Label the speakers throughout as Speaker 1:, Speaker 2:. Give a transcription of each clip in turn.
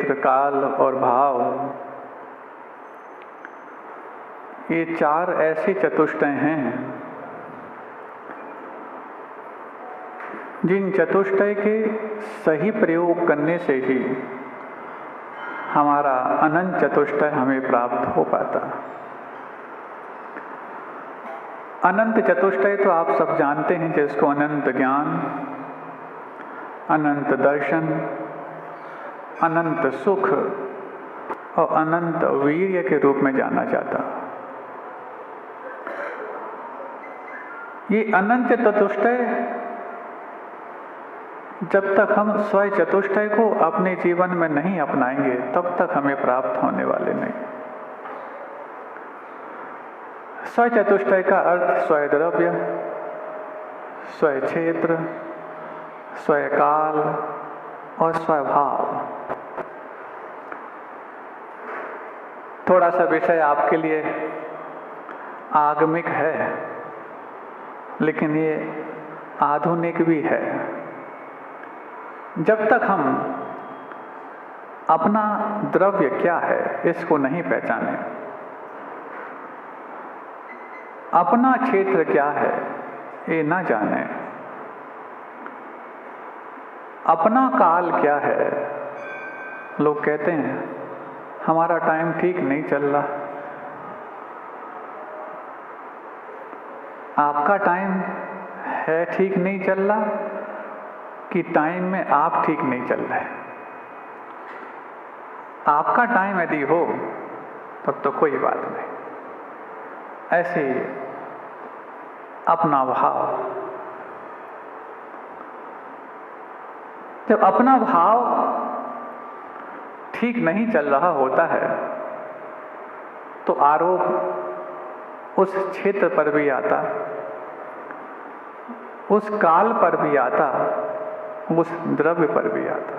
Speaker 1: क्षेत्र, काल और भाव, ये चार ऐसे चतुष्टय हैं जिन चतुष्टय के सही प्रयोग करने से ही हमारा अनंत चतुष्टय हमें प्राप्त हो पाता। अनंत चतुष्टय तो आप सब जानते हैं, जिसको अनंत ज्ञान, अनंत दर्शन, अनंत सुख और अनंत वीर्य के रूप में जाना जाता। ये अनंत चतुष्टय जब तक हम स्वयं चतुष्टय को अपने जीवन में नहीं अपनाएंगे तब तक हमें प्राप्त होने वाले नहीं। स्वयं चतुष्टय का अर्थ स्वयं द्रव्य, स्वयं क्षेत्र, स्वयं काल और स्वयं भाव। थोड़ा सा विषय आपके लिए आगमिक है, लेकिन ये आधुनिक भी है। जब तक हम अपना द्रव्य क्या है इसको नहीं पहचाने, अपना क्षेत्र क्या है ये ना जाने, अपना काल क्या है, लोग कहते हैं हमारा टाइम ठीक नहीं चल रहा। आपका टाइम है ठीक नहीं चल रहा कि टाइम में आप ठीक नहीं चल रहे? आपका टाइम यदि हो तब तो कोई बात नहीं। ऐसे ही अपना भाव, जब अपना भाव ठीक नहीं चल रहा होता है तो आरोप उस क्षेत्र पर भी आता, उस काल पर भी आता, उस द्रव्य पर भी आता।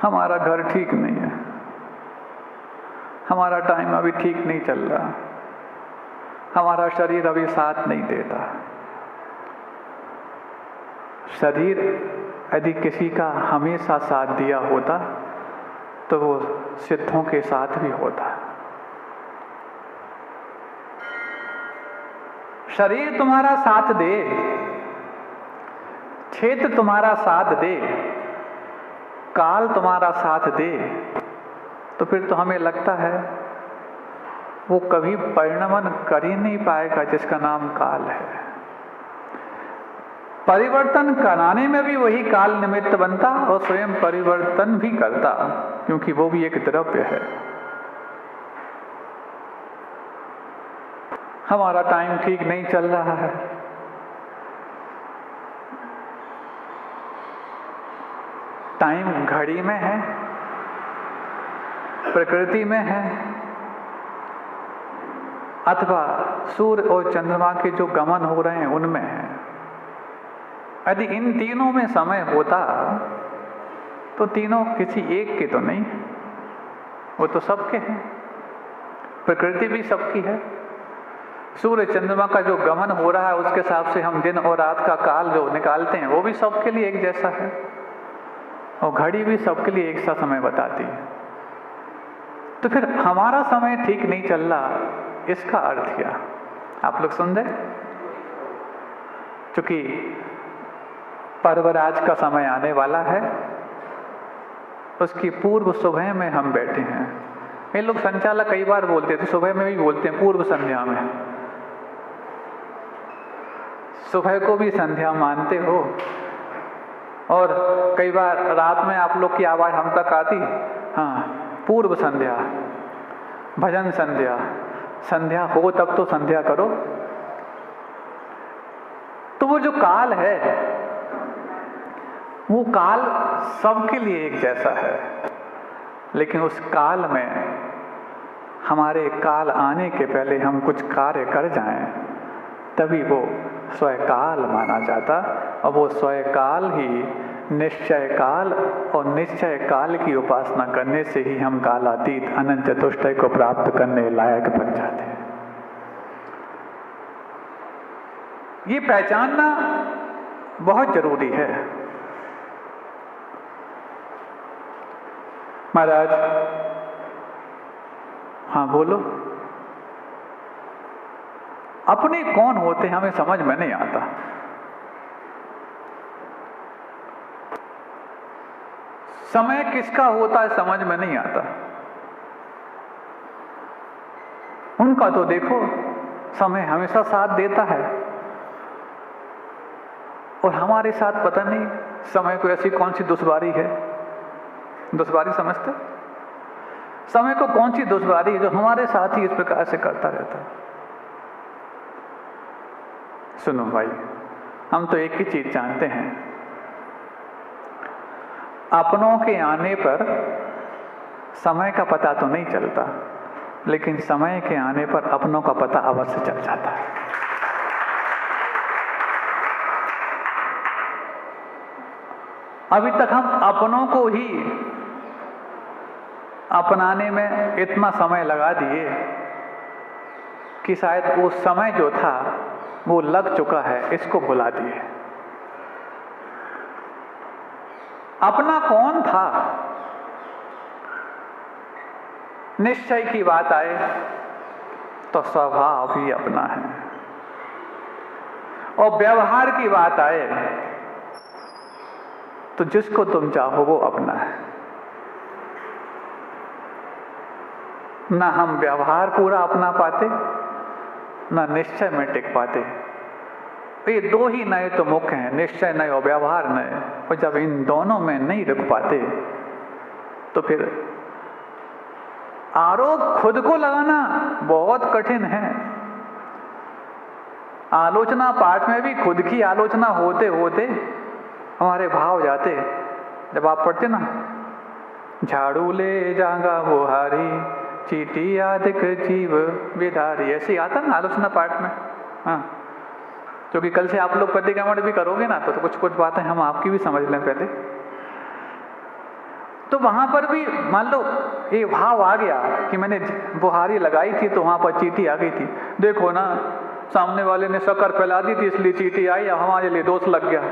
Speaker 1: हमारा घर ठीक नहीं है, हमारा टाइम अभी ठीक नहीं चल रहा, हमारा शरीर अभी साथ नहीं देता। शरीर यदि किसी का हमेशा साथ दिया होता तो वो सिद्धों के साथ भी होता। शरीर तुम्हारा साथ दे, क्षेत्र तुम्हारा साथ दे, काल तुम्हारा साथ दे, तो फिर तो हमें लगता है वो कभी परिणमन कर ही नहीं पाएगा जिसका नाम काल है। परिवर्तन कराने में भी वही काल निमित्त बनता और स्वयं परिवर्तन भी करता, क्योंकि वो भी एक द्रव्य है। हमारा टाइम ठीक नहीं चल रहा है, टाइम घड़ी में है, प्रकृति में है, अथवा सूर्य और चंद्रमा के जो गमन हो रहे हैं उनमें है। यदि इन तीनों में समय होता तो तीनों किसी एक के तो नहीं, वो तो सबके हैं। प्रकृति भी सबकी है। सूर्य चंद्रमा का जो गमन हो रहा है उसके हिसाब से हम दिन और रात का काल जो निकालते हैं वो भी सबके लिए एक जैसा है, और घड़ी भी सबके लिए एक सा समय बताती है। तो फिर हमारा समय ठीक नहीं चल रहा, इसका अर्थ क्या? आप लोग सुन रहे? चूंकि पर्वराज का समय आने वाला है, उसकी पूर्व सुबह में हम बैठे हैं। ये लोग संचालक कई बार बोलते थे, सुबह में भी बोलते हैं, पूर्व संध्या में। सुबह को भी संध्या मानते हो, और कई बार रात में आप लोग की आवाज हम तक आती, हाँ पूर्व संध्या, भजन संध्या, संध्या हो तब तो संध्या करो। तो वो जो काल है वो काल सबके लिए एक जैसा है, लेकिन उस काल में हमारे काल आने के पहले हम कुछ कार्य कर जाएं तभी वो स्वयं माना जाता, और वो स्वयं ही निश्चय काल, और निश्चय काल की उपासना करने से ही हम कालातीत अनंत चतुष्टय को प्राप्त करने लायक बन जाते हैं। ये पहचानना बहुत जरूरी है। महाराज, हाँ बोलो। अपने कौन होते हैं हमें समझ में नहीं आता। समय किसका होता है समझ में नहीं आता। उनका तो देखो, समय हमेशा साथ देता है, और हमारे साथ पता नहीं समय को ऐसी कौन सी दुश्वारी है। दुश्वारी समझते? समय को कौन सी दुश्वारी है जो हमारे साथ ही इस प्रकार से करता रहता है। सुनो भाई, हम तो एक ही चीज जानते हैं, अपनों के आने पर समय का पता तो नहीं चलता, लेकिन समय के आने पर अपनों का पता अवश्य चल जाता है। अभी तक हम अपनों को ही अपनाने में इतना समय लगा दिए कि शायद वो समय जो था वो लग चुका है, इसको भुला दिए। अपना कौन था? निश्चय की बात आए तो स्वभाव ही अपना है, और व्यवहार की बात आए तो जिसको तुम चाहो वो अपना है। ना हम व्यवहार पूरा अपना पाते, ना निश्चय में टिक पाते। ये दो ही नए तो मुख्य हैं, निश्चय नए और व्यवहार नए। और जब इन दोनों में नहीं रुक पाते तो फिर आरोप खुद को लगाना बहुत कठिन है। आलोचना पाठ में भी खुद की आलोचना होते होते हमारे भाव जाते। जब आप पढ़ते ना, झाड़ू ले जागा बुहारी, चीटी आदिक जीव विधारी, ऐसे आता ना आलोचना पाठ में। हाँ, क्योंकि कल से आप लोग प्रतिक्रमण भी करोगे ना, तो कुछ कुछ बातें हम आपकी भी समझ लें पहले। तो वहां पर भी मान लो ये भाव आ गया कि मैंने बुहारी लगाई थी तो वहां पर चीटी आ गई थी। देखो ना, सामने वाले ने शक्कर फैला दी थी इसलिए चीटी आई, या हमारे लिए दोष लग गया।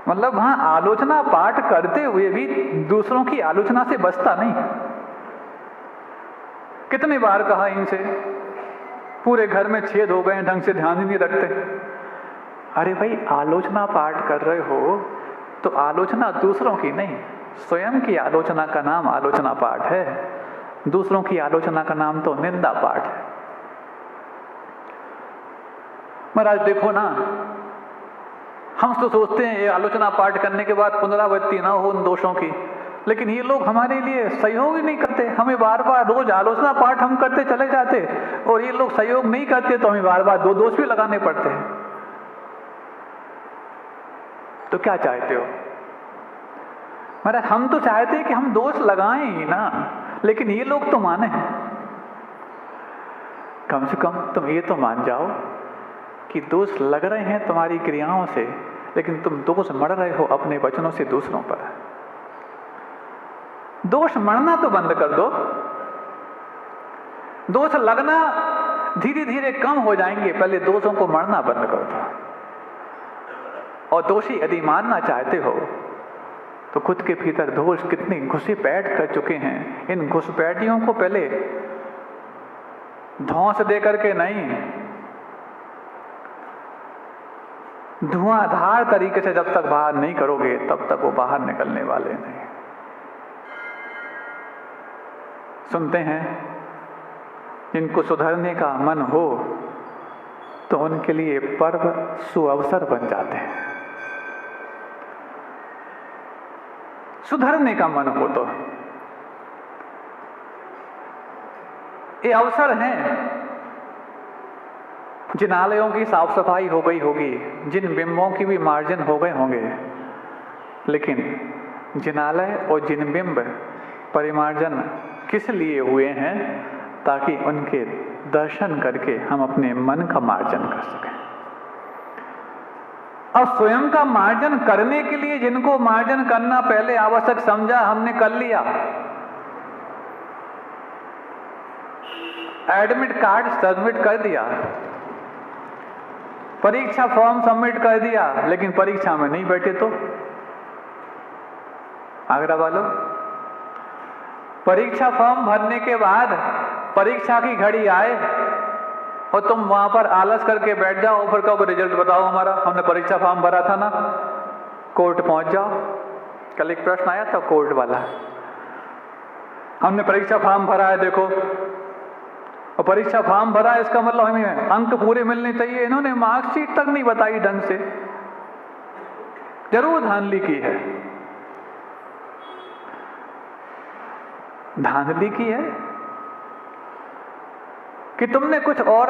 Speaker 1: मतलब वहां आलोचना पाठ करते हुए भी दूसरों की आलोचना से बचता नहीं। कितने बार कहा इनसे, पूरे घर में छेद हो गए, ढंग से ध्यान ही नहीं रखते। अरे भाई, आलोचना पाठ कर रहे हो तो आलोचना दूसरों की नहीं, स्वयं की आलोचना का नाम आलोचना पाठ है। दूसरों की आलोचना का नाम तो निंदा पाठ है। महाराज देखो ना, हम तो सोचते हैं ये आलोचना पाठ करने के बाद पुनरावृत्ति ना हो उन दोषों की, लेकिन ये लोग हमारे लिए सहयोग ही नहीं करते। हमें बार बार रोज आलोचना पाठ हम करते चले जाते, और ये लोग सहयोग नहीं करते तो हमें बार बार दो दोष भी लगाने पड़ते हैं। तो क्या चाहते हो महाराज? हम तो चाहते हैं कि हम दोष लगाएं ही ना, लेकिन ये लोग तो माने। कम से कम तुम ये तो मान जाओ कि दोष लग रहे हैं तुम्हारी क्रियाओं से, लेकिन तुम दोष मढ़ रहे हो अपने वचनों से दूसरों पर। दोष मढ़ना तो बंद कर दो। दोष लगना धीरे धीरे कम हो जाएंगे, पहले दोषों को मढ़ना बंद कर दो। और दोषी यदि मानना चाहते हो तो खुद के भीतर दोष कितनी घुसपैठ कर चुके हैं, इन घुसपैठियों को पहले धौंस दे करके नहीं, धुआंधार तरीके से जब तक बाहर नहीं करोगे तब तक वो बाहर निकलने वाले नहीं। सुनते हैं, जिनको सुधरने का मन हो तो उनके लिए पर्व सुअवसर बन जाते हैं। सुधरने का मन हो तो ये अवसर हैं। जिन आलयों की साफ सफाई हो गई होगी, जिन बिंबों की भी मार्जन हो गए होंगे, लेकिन जिनालय और जिन बिंब परिमार्जन किस लिए हुए हैं? ताकि उनके दर्शन करके हम अपने मन का मार्जन कर सकें। अब स्वयं का मार्जन करने के लिए जिनको मार्जन करना पहले आवश्यक समझा, हमने कर लिया। एडमिट कार्ड सबमिट कर दिया, परीक्षा फॉर्म सबमिट कर दिया, लेकिन परीक्षा में नहीं बैठे तो आगरा वालों परीक्षा फॉर्म भरने के बाद परीक्षा की घड़ी आए और तुम वहां पर आलस करके बैठ जाओ और फिर कहो रिजल्ट बताओ हमारा, हमने परीक्षा फॉर्म भरा था ना। कोर्ट पहुंच जाओ, कल एक प्रश्न आया था कोर्ट वाला, हमने परीक्षा फॉर्म भरा है देखो, और परीक्षा फॉर्म भरा है इसका मतलब हमें अंक पूरे मिलने चाहिए। इन्होंने मार्कशीट तक नहीं बताई ढंग से, जरूर धांधली की है, धांधली की है कि तुमने कुछ और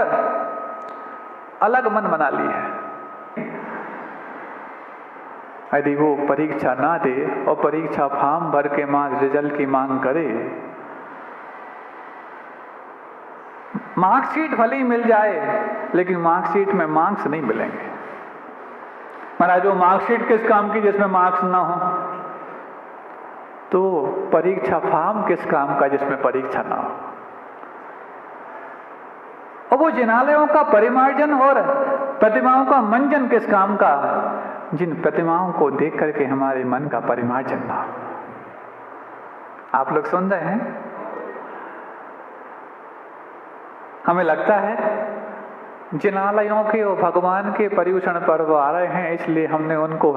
Speaker 1: अलग मन बना ली है। यदि वो परीक्षा ना दे और परीक्षा फॉर्म भर के मार्क्स रिजल्ट की मांग करे, मार्कशीट भले ही मिल जाए लेकिन मार्कशीट में मार्क्स नहीं मिलेंगे। महाराज वो मार्कशीट किस काम की जिसमें मार्क्स ना हो, तो परीक्षा फॉर्म किस काम का जिसमें परीक्षा ना हो। और वो जिनालयों का परिमार्जन और प्रतिमाओं का मंजन किस काम का, जिन प्रतिमाओं को देख करके हमारे मन का परिमार्जन ना हो। आप लोग सुन रहे हैं? हमें लगता है जिनालयों के और भगवान के पर्युषण पर्व आ रहे हैं इसलिए हमने उनको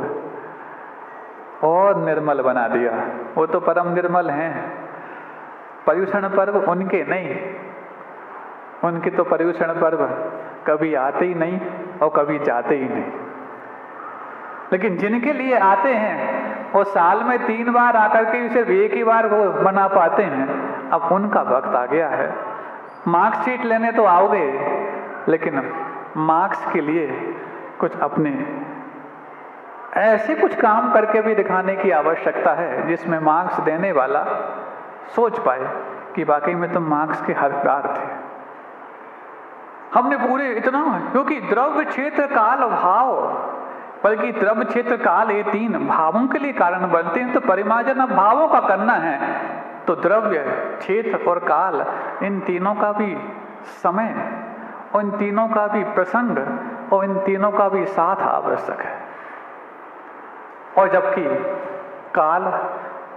Speaker 1: और निर्मल बना दिया। वो तो परम निर्मल हैं, पर्युषण पर्व उनके नहीं, उनके तो पर्युषण पर्व कभी आते ही नहीं और कभी जाते ही नहीं। लेकिन जिनके लिए आते हैं वो साल में 3 बार आकर के सिर्फ एक ही बार वो बना पाते हैं, अब उनका वक्त आ गया है। मार्कशीट लेने तो आओगे लेकिन मार्क्स के लिए कुछ अपने ऐसे कुछ काम करके भी दिखाने की आवश्यकता है जिसमें मार्क्स देने वाला सोच पाए कि वाकई में तुम मार्क्स के हकदार थे। हमने पूरे इतना, क्योंकि द्रव्य क्षेत्र काल भाव, बल्कि द्रव्य क्षेत्र काल ये 3 भावों के लिए कारण बनते हैं। तो परिमार्जन अब भावों का करना है, तो द्रव्य क्षेत्र और काल इन तीनों का भी समय, और इन तीनों का भी प्रसंग, और इन तीनों का भी साथ आवश्यक है। और जबकि काल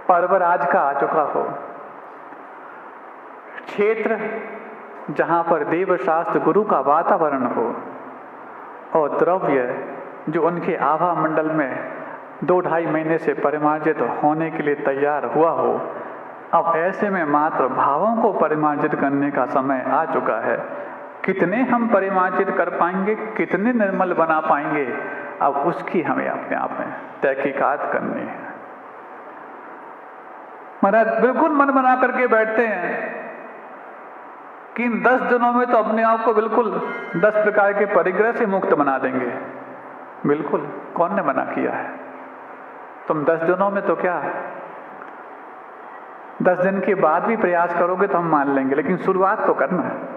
Speaker 1: पर्वराज का आ चुका हो, क्षेत्र जहां पर देव शास्त्र गुरु का वातावरण हो, और द्रव्य जो उनके आभा मंडल में 2-2.5 महीने से परिमार्जित होने के लिए तैयार हुआ हो, अब ऐसे में मात्र भावों को परिमार्जित करने का समय आ चुका है। कितने हम परिमार्जित कर पाएंगे, कितने निर्मल बना पाएंगे, अब उसकी हमें अपने आप में तहकीकात करनी है। महाराज बिल्कुल मन बना करके बैठते हैं कि इन 10 दिनों में तो अपने आप को बिल्कुल 10 प्रकार के परिग्रह से मुक्त बना देंगे। बिल्कुल, कौन ने मना किया है? तुम 10 दिनों में तो क्या, 10 दिन के बाद भी प्रयास करोगे तो हम मान लेंगे, लेकिन शुरुआत तो करना है।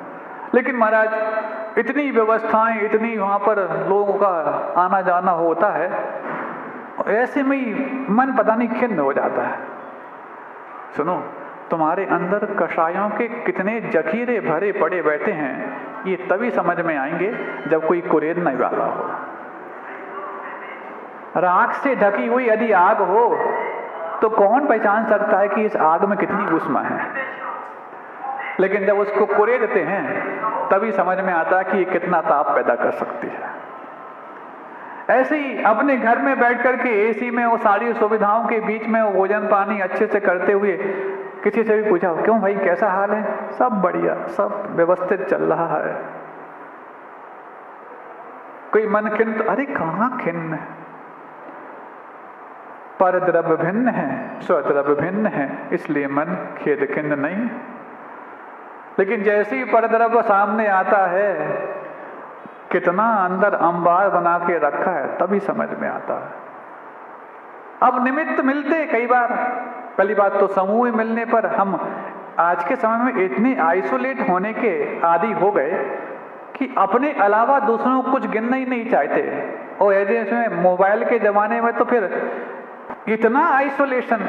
Speaker 1: लेकिन महाराज इतनी व्यवस्थाएं, इतनी वहां पर लोगों का आना जाना होता है, ऐसे में ही मन पता नहीं खिन्न हो जाता है। सुनो, तुम्हारे अंदर कषायों के कितने जखीरे भरे पड़े बैठे हैं, ये तभी समझ में आएंगे जब कोई कुरेदने वाला हो। राख से ढकी हुई यदि आग हो तो कौन पहचान सकता है कि इस आग में कितनी ऊष्मा है? लेकिन जब उसको कुरेदते हैं तभी समझ में आता है कि ये कितना ताप पैदा कर सकती है। ऐसे ही अपने घर में बैठ करके एसी में वो सारी सुविधाओं के बीच में वो भोजन पानी अच्छे से करते हुए किसी से भी पूछा, क्यों भाई कैसा हाल है? सब बढ़िया, सब व्यवस्थित चल रहा है। कोई मन खिन्न, अरे कहाँ खिन्न है? पर द्रव्य भिन्न है, स्वद्रव्य भिन्न है, इसलिए मन खेद खिन्न नहीं। लेकिन जैसे ही परद्रव्य सामने आता है, कितना अंदर अंबार बना के रखा है, तभी समझ में आता है। अब निमित्त मिलते कई बार, पहली बात तो समूह मिलने पर हम आज के समय में इतने आइसोलेट होने के आदी हो गए कि अपने अलावा दूसरों को कुछ गिनना ही नहीं चाहते। और ऐसे मोबाइल के जमाने में तो फिर इतना आइसोलेशन,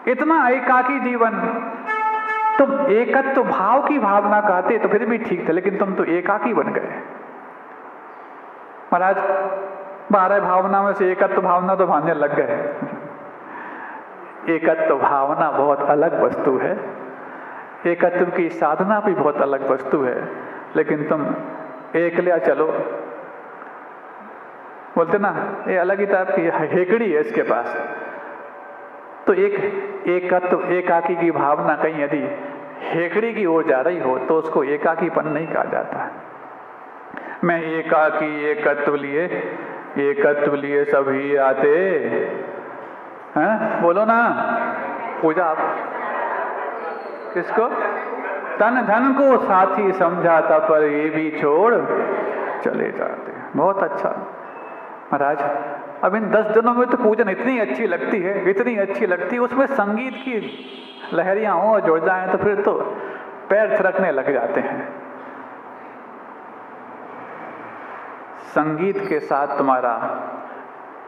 Speaker 1: इतना एकाकी जीवन। तुम एकत्व भाव की भावना कहते तो फिर भी ठीक थे, लेकिन तुम तो एकाकी बन गए। महाराज 12 भावना में से एकत्व भावना तो भाने लग गए। एकत्व भावना बहुत अलग वस्तु है, एकत्व की साधना भी बहुत अलग वस्तु है। लेकिन तुम एकलिया चलो, बोलते ना ये अलग ही टाइप की हेकड़ी है इसके पास। तो एक एकत्व एकाकी की भावना कहीं यदि हेकड़ी की ओर जा रही हो तो उसको एकाकीपन नहीं कहा जाता। मैं एकाकी एकत्व लिए सभी आते हैं, बोलो ना। पूजा आप किसको? तन धन को साथी समझाता पर ये भी छोड़ चले जाते। बहुत अच्छा महाराज। अब इन 10 दिनों में तो पूजन इतनी अच्छी लगती है, इतनी अच्छी लगती है, उसमें संगीत की लहरियां हो और जुड़ जाएं तो फिर तो पैर थिरकने लग जाते हैं। संगीत के साथ तुम्हारा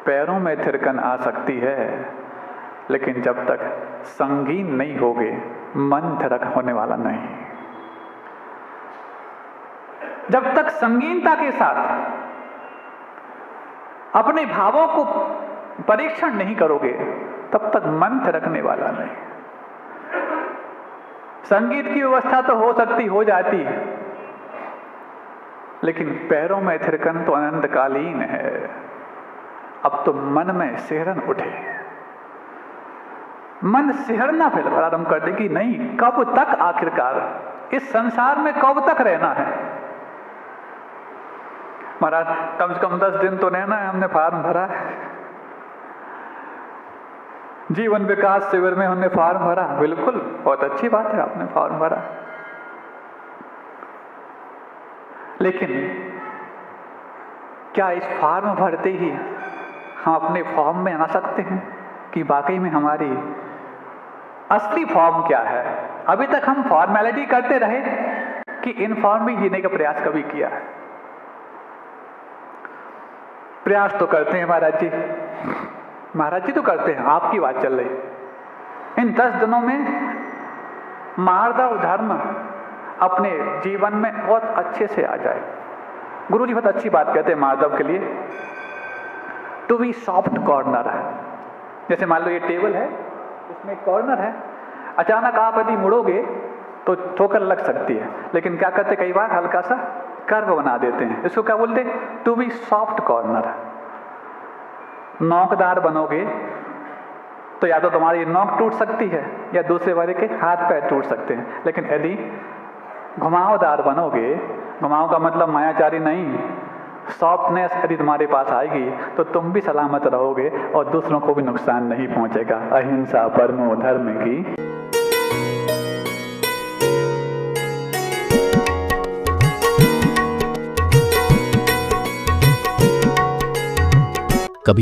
Speaker 1: पैरों में थिरकन आ सकती है, लेकिन जब तक संगीन नहीं होगे मन थिरक होने वाला नहीं। जब तक संगीनता के साथ अपने भावों को परीक्षण नहीं करोगे तब तक मन थिरकने वाला नहीं। संगीत की व्यवस्था तो हो सकती हो जाती है, लेकिन पैरों में थिरकन तो अनंतकालीन है। अब तो मन में सिहरन उठे, मन सिहरना फिर प्रारंभ कर दे कि नहीं, कब तक आखिरकार इस संसार में कब तक रहना है। महाराज कम से कम 10 दिन तो रहना है, हमने फॉर्म भरा है। जीवन विकास शिविर में हमने फॉर्म भरा, बिल्कुल बहुत अच्छी बात है, आपने फॉर्म भरा। लेकिन क्या इस फॉर्म भरते ही हम अपने फॉर्म में आ सकते हैं कि वाकई में हमारी असली फॉर्म क्या है? अभी तक हम फॉर्मेलिटी करते रहे कि इनफॉर्म जीने का प्रयास कभी किया है? प्रयास तो करते हैं महाराज जी, महाराज जी तो करते हैं, आपकी बात चल रही। इन 10 दिनों में मार्दव धर्म अपने जीवन में बहुत अच्छे से आ जाए। गुरु जी बहुत अच्छी बात कहते हैं मार्दव के लिए, टू बी सॉफ्ट कॉर्नर है। जैसे मान लो ये टेबल है, इसमें एक कॉर्नर है, अचानक आप यदि मुड़ोगे तो ठोकर लग सकती है, लेकिन क्या करते कई बार हल्का सा कर्व बना देते हैं। इसको क्या बोलते हैं? Two B soft corner. नोकदार बनोगे तो या तो तुम्हारी नोक टूट सकती है या दूसरे वाले के हाथ पैर टूट सकते हैं, लेकिन यदि घुमावदार बनोगे, घुमाव का मतलब मायाचारी नहीं, सॉफ्टनेस यदि तुम्हारे पास आएगी तो तुम भी सलामत रहोगे और दूसरों को भी नुकसान नहीं पहुंचेगा। अहिंसा परमो धर्म की।